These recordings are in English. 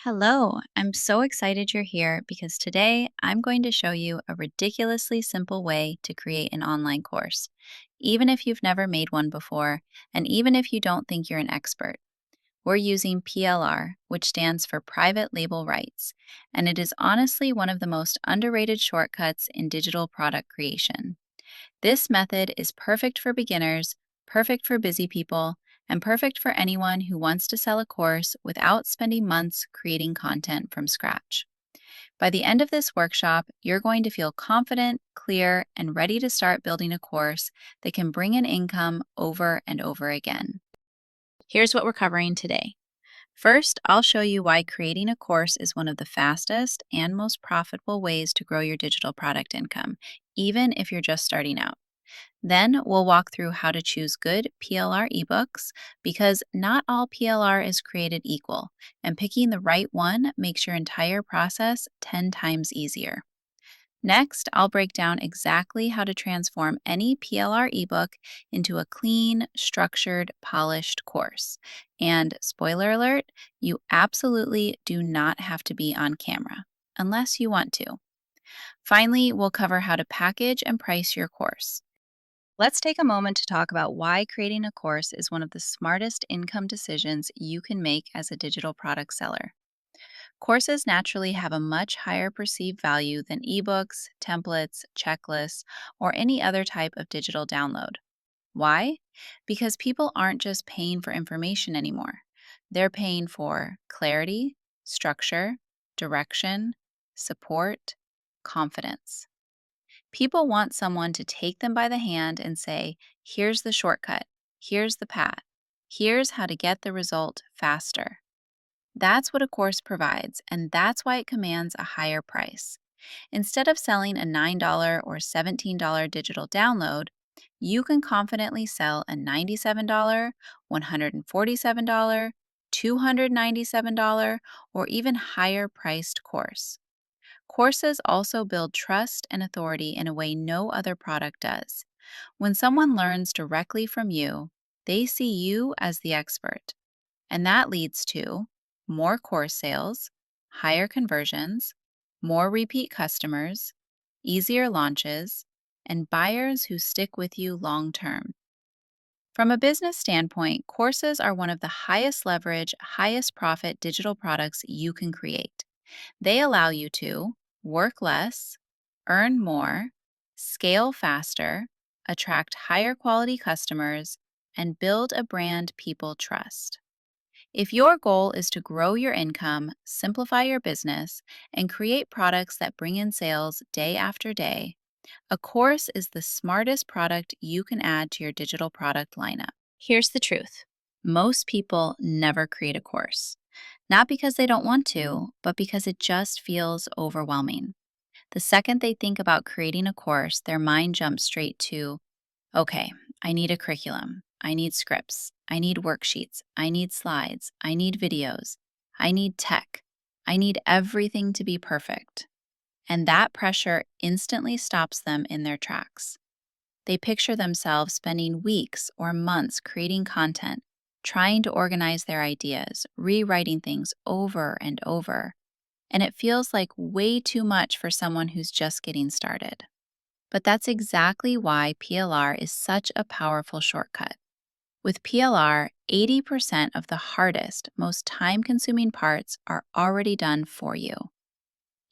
Hello, I'm so excited you're here because today I'm going to show you a ridiculously simple way to create an online course, even if you've never made one before, and even if you don't think you're an expert. We're using PLR, which stands for Private Label Rights, and it is honestly one of the most underrated shortcuts in digital product creation. This method is perfect for beginners, perfect for busy people, and perfect for anyone who wants to sell a course without spending months creating content from scratch. By the end of this workshop, you're going to feel confident, clear, and ready to start building a course that can bring in income over and over again. Here's what we're covering today. First, I'll show you why creating a course is one of the fastest and most profitable ways to grow your digital product income, even if you're just starting out. Then we'll walk through how to choose good PLR ebooks because not all PLR is created equal, and picking the right one makes your entire process 10 times easier. Next, I'll break down exactly how to transform any PLR ebook into a clean, structured, polished course. And spoiler alert, you absolutely do not have to be on camera, unless you want to. Finally, we'll cover how to package and price your course. Let's take a moment to talk about why creating a course is one of the smartest income decisions you can make as a digital product seller. Courses naturally have a much higher perceived value than ebooks, templates, checklists, or any other type of digital download. Why? Because people aren't just paying for information anymore. They're paying for clarity, structure, direction, support, confidence. People want someone to take them by the hand and say, here's the shortcut, here's the path, here's how to get the result faster. That's what a course provides, and that's why it commands a higher price. Instead of selling a $9 or $17 digital download, you can confidently sell a $97, $147, $297, or even higher priced course. Courses also build trust and authority in a way no other product does. When someone learns directly from you, they see you as the expert, and that leads to more course sales, higher conversions, more repeat customers, easier launches, and buyers who stick with you long term. From a business standpoint, courses are one of the highest leverage, highest profit digital products you can create. They allow you to work less, earn more, scale faster, attract higher quality customers, and build a brand people trust. If your goal is to grow your income, simplify your business, and create products that bring in sales day after day, a course is the smartest product you can add to your digital product lineup. Here's the truth. Most people never create a course. Not because they don't want to, but because it just feels overwhelming. The second they think about creating a course, their mind jumps straight to, okay, I need a curriculum. I need scripts. I need worksheets. I need slides. I need videos. I need tech. I need everything to be perfect. And that pressure instantly stops them in their tracks. They picture themselves spending weeks or months creating content, trying to organize their ideas, rewriting things over and over. And it feels like way too much for someone who's just getting started. But that's exactly why PLR is such a powerful shortcut. With PLR, 80% of the hardest, most time-consuming parts are already done for you.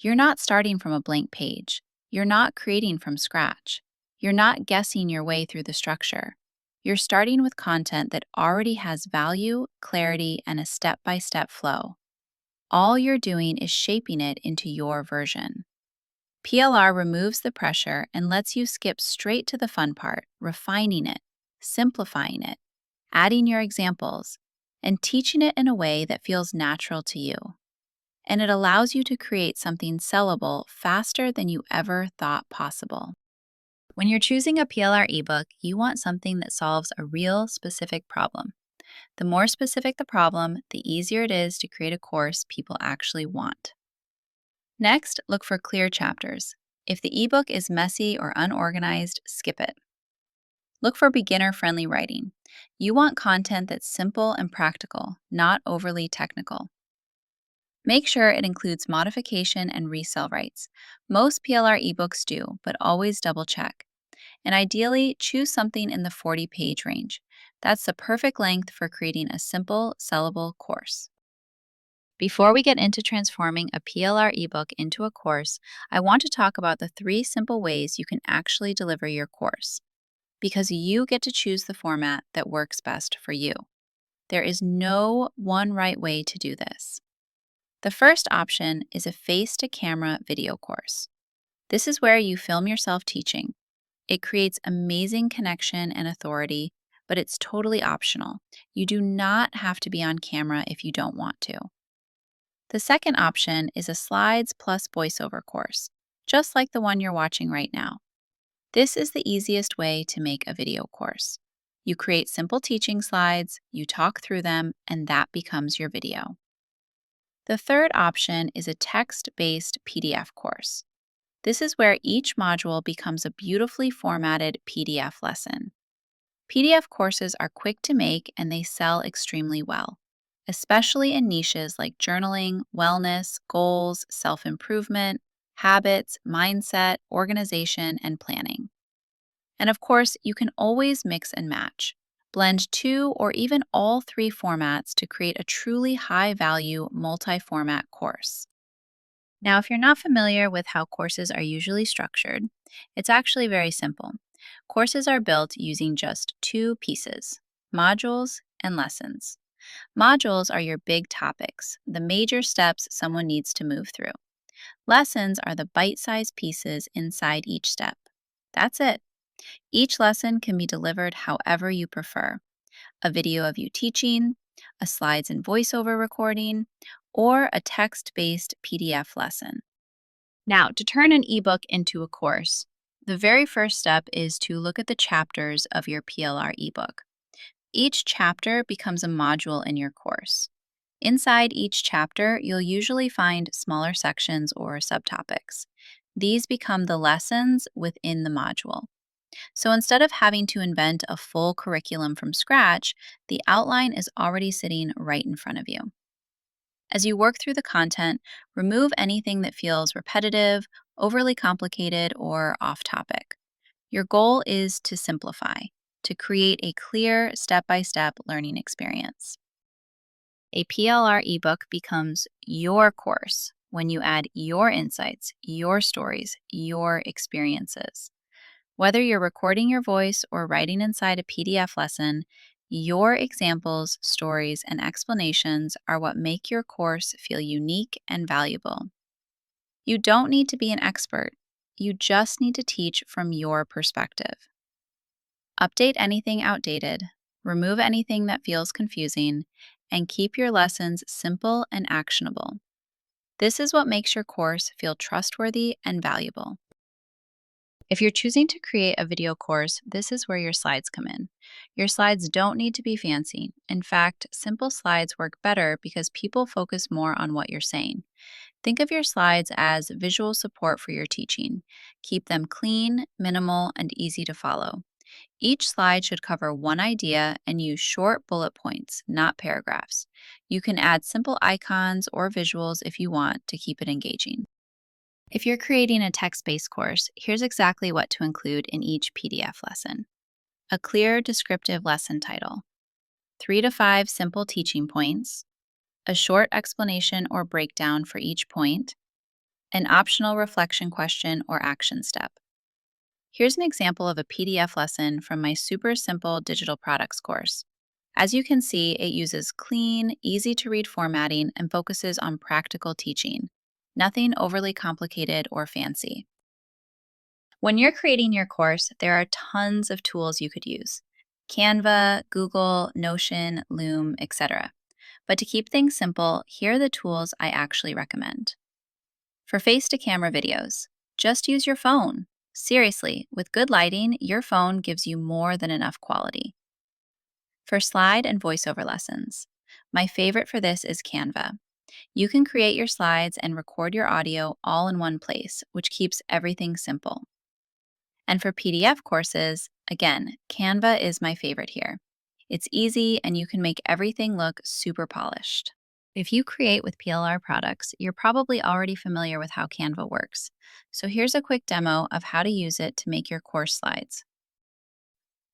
You're not starting from a blank page. You're not creating from scratch. You're not guessing your way through the structure. You're starting with content that already has value, clarity, and a step-by-step flow. All you're doing is shaping it into your version. PLR removes the pressure and lets you skip straight to the fun part, refining it, simplifying it, adding your examples, and teaching it in a way that feels natural to you. And it allows you to create something sellable faster than you ever thought possible. When you're choosing a PLR ebook, you want something that solves a real specific problem. The more specific the problem, the easier it is to create a course people actually want. Next, look for clear chapters. If the ebook is messy or unorganized, skip it. Look for beginner-friendly writing. You want content that's simple and practical, not overly technical. Make sure it includes modification and resale rights. Most PLR ebooks do, but always double check. And ideally, choose something in the 40-page range. That's the perfect length for creating a simple, sellable course. Before we get into transforming a PLR ebook into a course, I want to talk about the 3 simple ways you can actually deliver your course, because you get to choose the format that works best for you. There is no one right way to do this. The first option is a face-to-camera video course. This is where you film yourself teaching. It creates amazing connection and authority, but it's totally optional. You do not have to be on camera if you don't want to. The second option is a slides plus voiceover course, just like the one you're watching right now. This is the easiest way to make a video course. You create simple teaching slides, you talk through them, and that becomes your video. The third option is a text-based PDF course. This is where each module becomes a beautifully formatted PDF lesson. PDF courses are quick to make and they sell extremely well, especially in niches like journaling, wellness, goals, self-improvement, habits, mindset, organization, and planning. And of course, you can always mix and match. Blend 2 or even all 3 formats to create a truly high-value multi-format course. Now, if you're not familiar with how courses are usually structured, it's actually very simple. Courses are built using just 2 pieces: modules and lessons. Modules are your big topics, the major steps someone needs to move through. Lessons are the bite-sized pieces inside each step. That's it. Each lesson can be delivered however you prefer: a video of you teaching, a slides and voiceover recording, or a text-based PDF lesson. Now, to turn an ebook into a course, the very first step is to look at the chapters of your PLR ebook. Each chapter becomes a module in your course. Inside each chapter, you'll usually find smaller sections or subtopics. These become the lessons within the module. So instead of having to invent a full curriculum from scratch, the outline is already sitting right in front of you. As you work through the content, remove anything that feels repetitive, overly complicated, or off topic. Your goal is to simplify, to create a clear step-by-step learning experience. A PLR ebook becomes your course when you add your insights, your stories, your experiences. Whether you're recording your voice or writing inside a PDF lesson, your examples, stories, and explanations are what make your course feel unique and valuable. You don't need to be an expert. You just need to teach from your perspective. Update anything outdated, remove anything that feels confusing, and keep your lessons simple and actionable. This is what makes your course feel trustworthy and valuable. If you're choosing to create a video course, this is where your slides come in. Your slides don't need to be fancy. In fact, simple slides work better because people focus more on what you're saying. Think of your slides as visual support for your teaching. Keep them clean, minimal, and easy to follow. Each slide should cover one idea and use short bullet points, not paragraphs. You can add simple icons or visuals if you want to keep it engaging. If you're creating a text-based course, here's exactly what to include in each PDF lesson: a clear, descriptive lesson title, 3 to 5 simple teaching points, a short explanation or breakdown for each point, an optional reflection question or action step. Here's an example of a PDF lesson from my super simple digital products course. As you can see, it uses clean, easy-to-read formatting and focuses on practical teaching. Nothing overly complicated or fancy. When you're creating your course, there are tons of tools you could use: Canva, Google, Notion, Loom, etc. But to keep things simple, here are the tools I actually recommend. For face-to-camera videos, just use your phone. Seriously, with good lighting, your phone gives you more than enough quality. For slide and voiceover lessons, my favorite for this is Canva. You can create your slides and record your audio all in one place, which keeps everything simple. And for PDF courses, again, Canva is my favorite here. It's easy and you can make everything look super polished. If you create with PLR products, you're probably already familiar with how Canva works. So here's a quick demo of how to use it to make your course slides.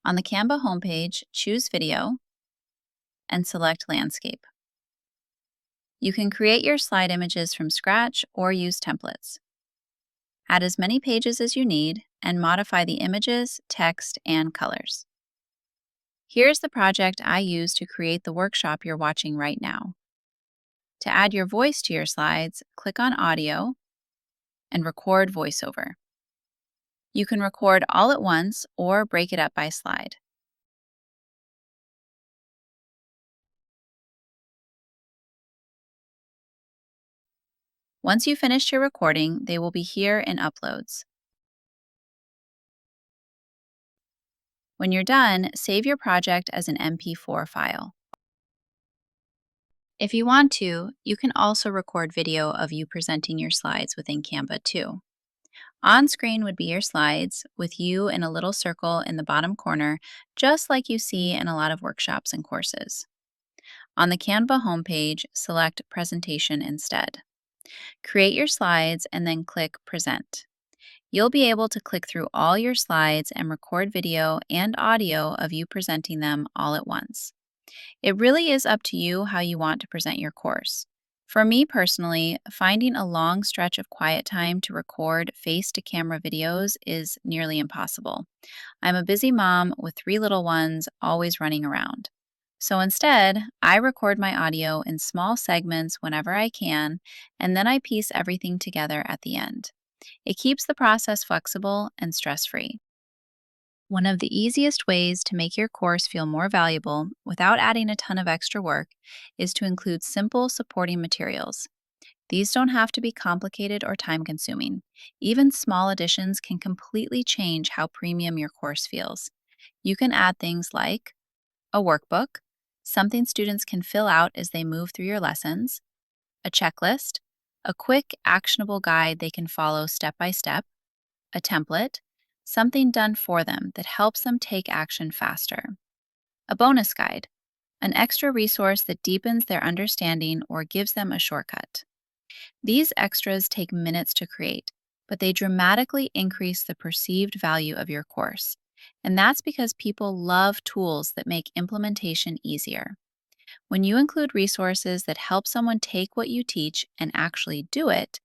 On the Canva homepage, choose Video and select Landscape. You can create your slide images from scratch or use templates. Add as many pages as you need and modify the images, text, and colors. Here's the project I used to create the workshop you're watching right now. To add your voice to your slides, click on Audio and record voiceover. You can record all at once or break it up by slide. Once you've finished your recording, they will be here in Uploads. When you're done, save your project as an MP4 file. If you want to, you can also record video of you presenting your slides within Canva too. On screen would be your slides with you in a little circle in the bottom corner, just like you see in a lot of workshops and courses. On the Canva homepage, select Presentation instead. Create your slides and then click Present. You'll be able to click through all your slides and record video and audio of you presenting them all at once. It really is up to you how you want to present your course. For me personally, finding a long stretch of quiet time to record face-to-camera videos is nearly impossible. I'm a busy mom with 3 little ones always running around. So instead, I record my audio in small segments whenever I can, and then I piece everything together at the end. It keeps the process flexible and stress-free. One of the easiest ways to make your course feel more valuable without adding a ton of extra work is to include simple supporting materials. These don't have to be complicated or time-consuming. Even small additions can completely change how premium your course feels. You can add things like a workbook, something students can fill out as they move through your lessons, a checklist, a quick, actionable guide they can follow step by step, a template, something done for them that helps them take action faster, a bonus guide, an extra resource that deepens their understanding or gives them a shortcut. These extras take minutes to create, but they dramatically increase the perceived value of your course. And that's because people love tools that make implementation easier. When you include resources that help someone take what you teach and actually do it,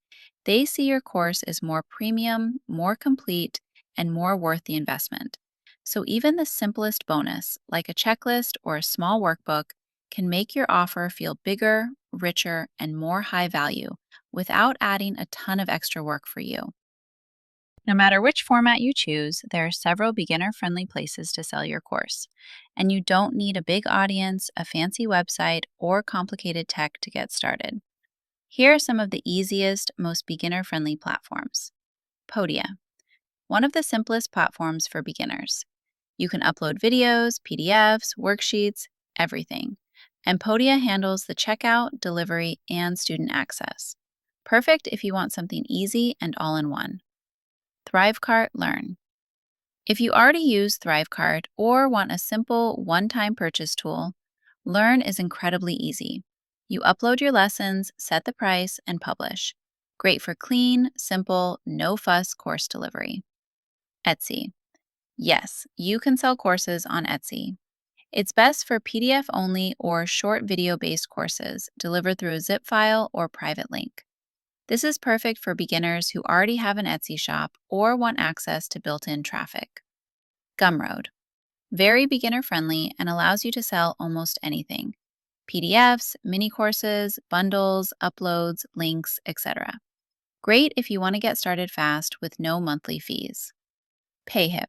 they see your course as more premium, more complete, and more worth the investment. So even the simplest bonus, like a checklist or a small workbook, can make your offer feel bigger, richer, and more high value without adding a ton of extra work for you. No matter which format you choose, there are several beginner-friendly places to sell your course, and you don't need a big audience, a fancy website, or complicated tech to get started. Here are some of the easiest, most beginner-friendly platforms. Podia, one of the simplest platforms for beginners. You can upload videos, PDFs, worksheets, everything. And Podia handles the checkout, delivery, and student access. Perfect if you want something easy and all-in-one. ThriveCart Learn. If you already use ThriveCart or want a simple one-time purchase tool, Learn is incredibly easy. You upload your lessons, set the price, and publish. Great for clean, simple, no-fuss course delivery. Etsy. Yes, you can sell courses on Etsy. It's best for PDF-only or short video-based courses delivered through a zip file or private link. This is perfect for beginners who already have an Etsy shop or want access to built-in traffic. Gumroad. Very beginner-friendly and allows you to sell almost anything. PDFs, mini courses, bundles, uploads, links, etc. Great if you want to get started fast with no monthly fees. Payhip.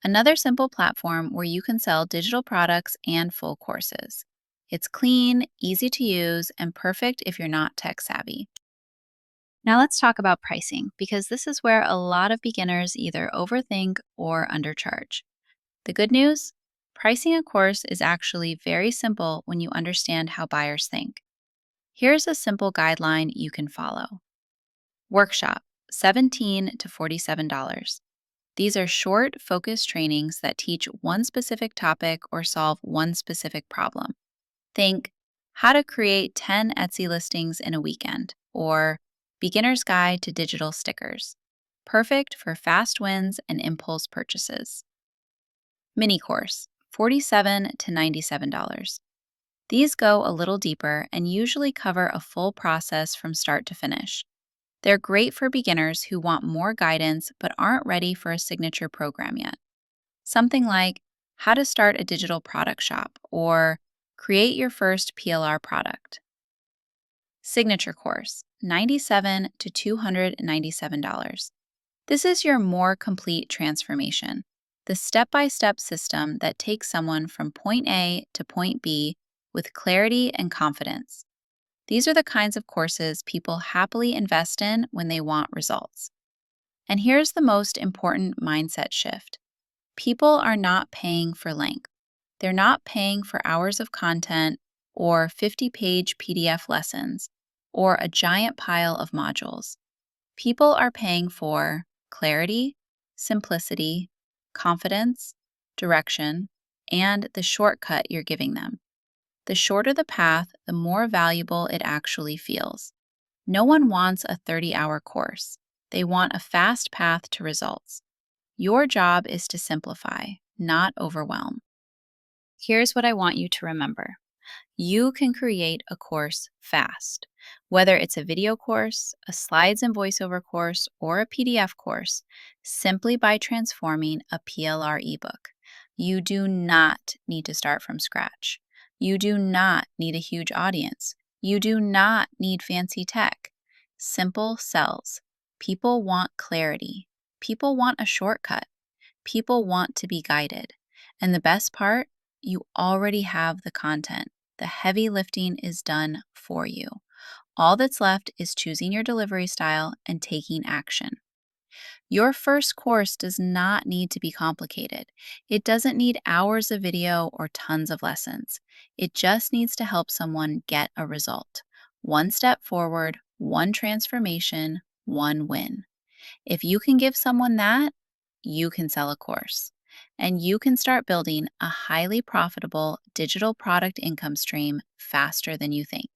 Another simple platform where you can sell digital products and full courses. It's clean, easy to use, and perfect if you're not tech savvy. Now let's talk about pricing, because this is where a lot of beginners either overthink or undercharge. The good news? Pricing a course is actually very simple when you understand how buyers think. Here's a simple guideline you can follow. Workshop, $17 to $47. These are short, focused trainings that teach one specific topic or solve one specific problem. Think How to Create 10 Etsy Listings in a Weekend, or Beginner's Guide to Digital Stickers. Perfect for fast wins and impulse purchases. Mini course, $47 to $97. These go a little deeper and usually cover a full process from start to finish. They're great for beginners who want more guidance but aren't ready for a signature program yet. Something like How to Start a Digital Product Shop or Create Your First PLR Product. Signature course, $97 to $297. This is your more complete transformation, the step-by-step system that takes someone from point A to point B with clarity and confidence. These are the kinds of courses people happily invest in when they want results. And here's the most important mindset shift. People are not paying for length. They're not paying for hours of content or 50-page PDF lessons or a giant pile of modules. People are paying for clarity, simplicity, confidence, direction, and the shortcut you're giving them. The shorter the path, the more valuable it actually feels. No one wants a 30-hour course. They want a fast path to results. Your job is to simplify, not overwhelm. Here's what I want you to remember. You can create a course fast. Whether it's a video course, a slides and voiceover course, or a PDF course, simply by transforming a PLR ebook. You do not need to start from scratch. You do not need a huge audience. You do not need fancy tech. Simple sells. People want clarity. People want a shortcut. People want to be guided. And the best part, you already have the content. The heavy lifting is done for you. All that's left is choosing your delivery style and taking action. Your first course does not need to be complicated. It doesn't need hours of video or tons of lessons. It just needs to help someone get a result. One step forward, one transformation, one win. If you can give someone that, you can sell a course. And you can start building a highly profitable digital product income stream faster than you think.